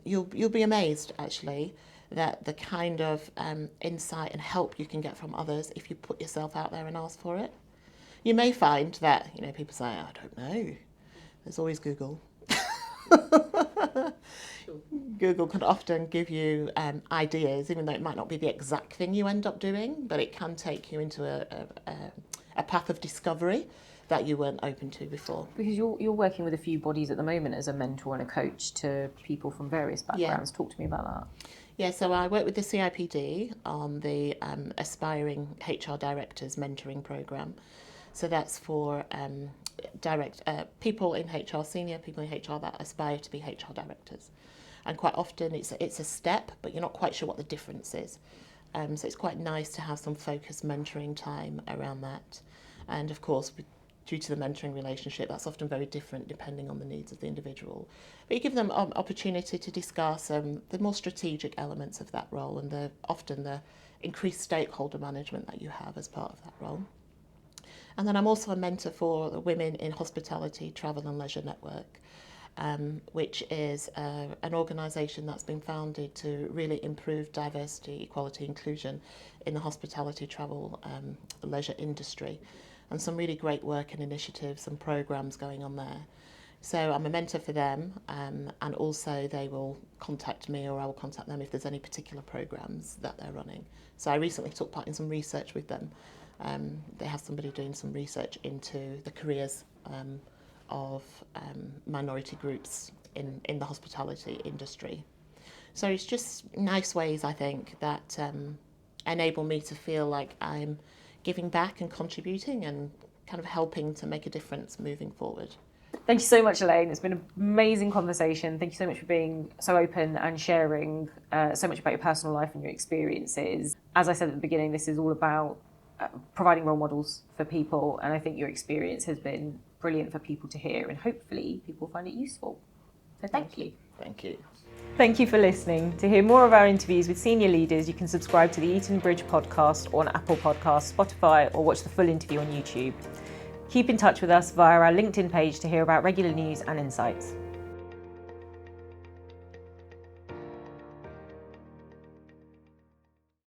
Speaker 1: You'll be amazed actually that the kind of insight and help you can get from others if you put yourself out there and ask for it. You may find that people say, I don't know. There's always Google. Google can often give you ideas, even though it might not be the exact thing you end up doing, but it can take you into a path of discovery that you weren't open to before.
Speaker 3: Because you're working with a few bodies at the moment as a mentor and a coach to people from various backgrounds. Yeah. Talk to me about that.
Speaker 1: Yeah, so I work with the CIPD on the Aspiring HR Directors Mentoring Programme. So that's for people in HR, senior people in HR that aspire to be HR directors. And quite often it's a step, but you're not quite sure what the difference is. So it's quite nice to have some focused mentoring time around that. And of course, due to the mentoring relationship, that's often very different depending on the needs of the individual. But you give them an opportunity to discuss the more strategic elements of that role and often the increased stakeholder management that you have as part of that role. And then I'm also a mentor for the Women in Hospitality, Travel and Leisure Network, which is an organisation that's been founded to really improve diversity, equality, inclusion in the hospitality, travel, leisure industry. And some really great work and initiatives and programmes going on there. So I'm a mentor for them, and also they will contact me or I will contact them if there's any particular programmes that they're running. So I recently took part in some research with them. They have somebody doing some research into the careers of minority groups in the hospitality industry. So it's just nice ways, I think, that enable me to feel like I'm giving back and contributing and kind of helping to make a difference moving forward.
Speaker 3: Thank you so much, Elaine. It's been an amazing conversation. Thank you so much for being so open and sharing so much about your personal life and your experiences. As I said at the beginning, this is all about providing role models for people, and I think your experience has been brilliant for people to hear, and hopefully people find it useful. So thank you.
Speaker 1: Thank you.
Speaker 2: Thank you for listening. To hear more of our interviews with senior leaders, you can subscribe to the Eton Bridge podcast on Apple Podcasts, Spotify, or watch the full interview on YouTube. Keep in touch with us via our LinkedIn page to hear about regular news and insights.